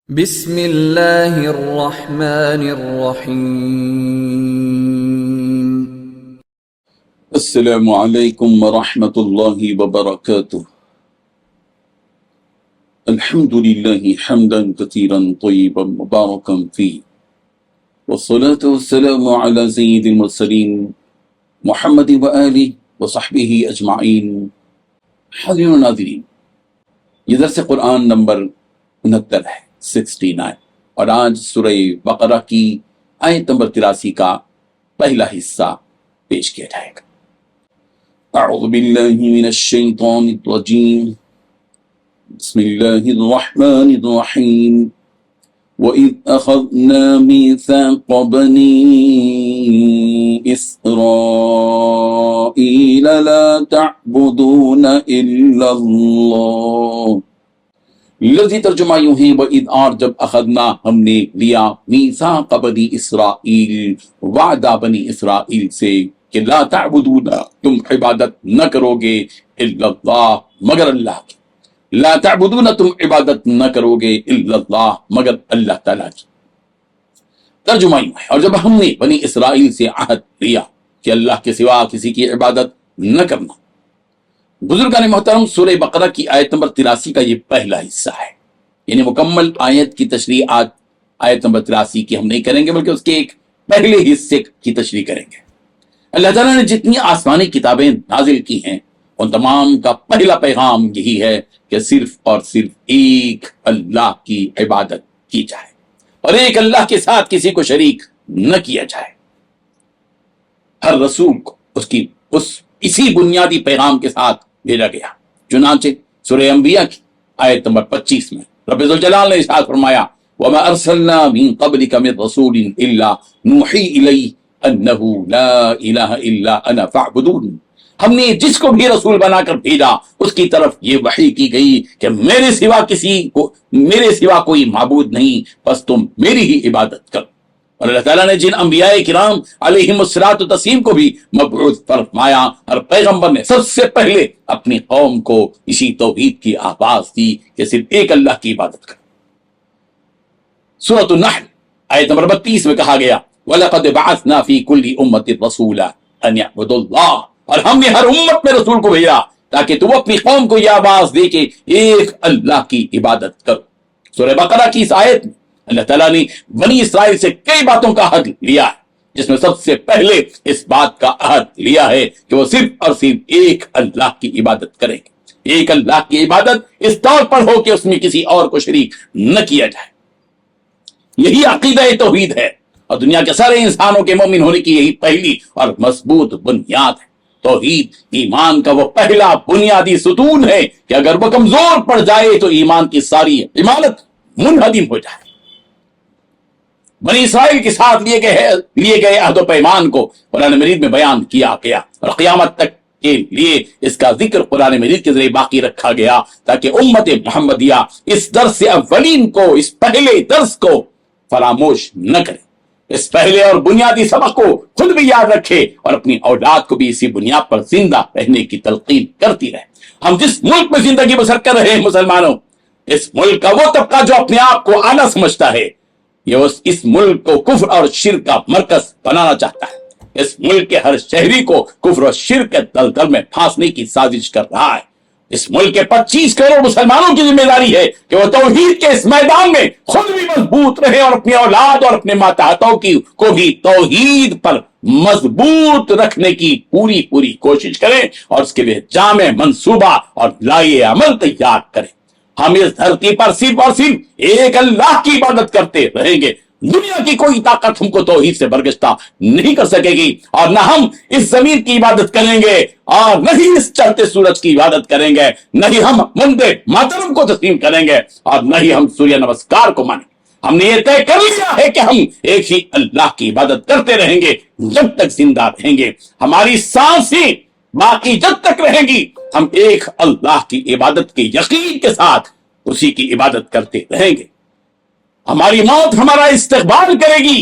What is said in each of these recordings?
بسم اللہ الرحمن الرحیم۔ السلام علیکم ورحمۃ اللہ وبرکاتہ۔ الحمد للہ حمدا کثیرا طیبا مبارکا فیہ، والصلاة والسلام علی سید المرسلین محمد وآلہ وصحبہ اجمعین۔ حاضرین و ناظرین، یہ درس قرآن نمبر 69 ہے، 69، اور آج سورہ بقرہ کی آیت نمبر 83 کا پہلا حصہ پیش کیا جائے گا۔ اعوذ باللہ من الشیطان الرجیم، بسم اللہ الرحمن الرحیم۔ وَإِذْ أَخَذْنَا مِيثَاقَ بَنِي إِسْرَائِيلَ لَا تَعْبُدُونَ إِلَّا اللَّهَ۔ لفظی ترجمہ یوں ہے، وَإِذْ، اور جب اخذنا ہم نے لیا، میثاق بنی اسرائیل، وعدہ بنی اسرائیل سے کہ لا تعبدون، تم عبادت نہ کرو گے، الا اللہ، مگر اللہ کی، لا تعبدون، تم عبادت نہ کرو گے، الا اللہ، مگر اللہ تعالیٰ کی۔ ترجمہ یوں ہے، اور جب ہم نے بنی اسرائیل سے عہد لیا کہ اللہ کے سوا کسی کی عبادت نہ کرنا۔ بزرگان محترم، سورہ بقرہ کی آیت نمبر 83 کا یہ پہلا حصہ ہے، یعنی مکمل آیت کی تشریح آج آیت نمبر 83 کی ہم نہیں کریں گے، بلکہ اس کے ایک پہلے حصے کی تشریح کریں گے۔ اللہ تعالیٰ نے جتنی آسمانی کتابیں نازل کی ہیں، ان تمام کا پہلا پیغام یہی ہے کہ صرف اور صرف ایک اللہ کی عبادت کی جائے، اور ایک اللہ کے ساتھ کسی کو شریک نہ کیا جائے۔ ہر رسول کو اسی بنیادی پیغام کے ساتھ بھیجا گیا۔ چنانچہ سورہ انبیاء کی آیت نمبر 25 میں رب ذوالجلال نے ارشاد فرمایا، وَمَا أَرْسَلْنَا مِن قَبْلِكَ مِن رَّسُولٍ إِلَّا نُوحِي إِلَيْهِ أَنَّهُ لَا إِلَٰهَ إِلَّا أَنَا فَاعْبُدُونِ۔ ہم نے جس کو بھی رسول بنا کر بھیجا، اس کی طرف یہ وحی کی گئی کہ میرے سوا کوئی معبود نہیں، بس تم میری ہی عبادت کرو۔ اور اللہ تعالیٰ نے جن انبیاء کرام علیہم الصلاۃ والتسلیم کو بھی مبعوث فرمایا، اور پیغمبر نے سب سے پہلے اپنی قوم کو اسی توحید کی آواز دی کہ صرف ایک اللہ کی عبادت کرو۔ سورۃ النحل آیت نمبر 32 میں کہا گیا، وَلَقَدْ بَعَثْنَا فِي كُلِّ أُمَّةٍ رَّسُولًا أَنِ اعْبُدُوا اللَّهَ، اور ہم نے ہر امت میں رسول کو بھیجا تاکہ تو اپنی قوم کو یہ آواز دے کہ ایک اللہ کی عبادت کرو۔ سورہ بقرہ کی اس آیت میں اللہ تعالیٰ نے بنی اسرائیل سے کئی باتوں کا عہد لیا ہے، جس میں سب سے پہلے اس بات کا عہد لیا ہے کہ وہ صرف اور صرف ایک اللہ کی عبادت کریں گے۔ ایک اللہ کی عبادت اس طور پر ہو کہ اس میں کسی اور کو شریک نہ کیا جائے۔ یہی عقیدہ توحید ہے، اور دنیا کے سارے انسانوں کے مومن ہونے کی یہی پہلی اور مضبوط بنیاد ہے۔ توحید ایمان کا وہ پہلا بنیادی ستون ہے کہ اگر وہ کمزور پڑ جائے تو ایمان کی ساری عمارت منہدم ہو جائے۔ بنی اسرائیل کے ساتھ لیے گئے عہد و پیمان کو قرآن مجید میں بیان کیا گیا، اور قیامت تک کے لیے اس کا ذکر قرآن مجید کے ذریعے باقی رکھا گیا، تاکہ امت محمدیہ اس درس اولین کو، اس پہلے درس کو فراموش نہ کرے، اس پہلے اور بنیادی سبق کو خود بھی یاد رکھے، اور اپنی اولاد کو بھی اسی بنیاد پر زندہ رہنے کی تلقین کرتی رہے۔ ہم جس ملک میں زندگی بسر کر رہے ہیں مسلمانوں، اس ملک کا وہ طبقہ جو اپنے آپ کو اعلیٰ سمجھتا ہے، یہ اس ملک کو کفر اور شرک کا مرکز بنانا چاہتا ہے۔ اس ملک کے ہر شہری کو کفر اور شرک کے دلدل میں پھانسنے کی سازش کر رہا ہے۔ اس ملک کے 25 کروڑ مسلمانوں کی ذمہ داری ہے کہ وہ توحید کے اس میدان میں خود بھی مضبوط رہے، اور اپنی اولاد اور اپنے ماتحتوں کو بھی توحید پر مضبوط رکھنے کی پوری کوشش کریں، اور اس کے لیے جامع منصوبہ اور لائحہ عمل تیار کریں۔ ہم اس دھرتی پر صرف اور صرف ایک اللہ کی عبادت کرتے رہیں گے۔ دنیا کی کوئی طاقت ہم کو توحید سے برگشتہ نہیں کر سکے گی، اور نہ ہم اس زمین کی عبادت کریں گے، اور نہ ہی اس چڑھتے سورج کی عبادت کریں گے، نہ ہی ہم وندے ماترم کو تسلیم کریں گے، اور نہ ہی ہم سوریہ نمسکار کو مانیں گے۔ ہم نے یہ طے کر لیا ہے کہ ہم ایک ہی اللہ کی عبادت کرتے رہیں گے جب تک زندہ رہیں گے۔ ہماری سانسیں باقی جب تک رہیں گی، ہم ایک اللہ کی عبادت کے یقین کے ساتھ اسی کی عبادت کرتے رہیں گے۔ ہماری موت ہمارا استقبال کرے گی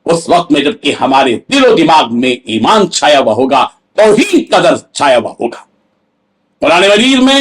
اس وقت میں جبکہ ہمارے دل و دماغ میں ایمان چھایا ہوا ہوگا، توحید کا درس چھایا ہوا ہوگا۔ قرآن مجید میں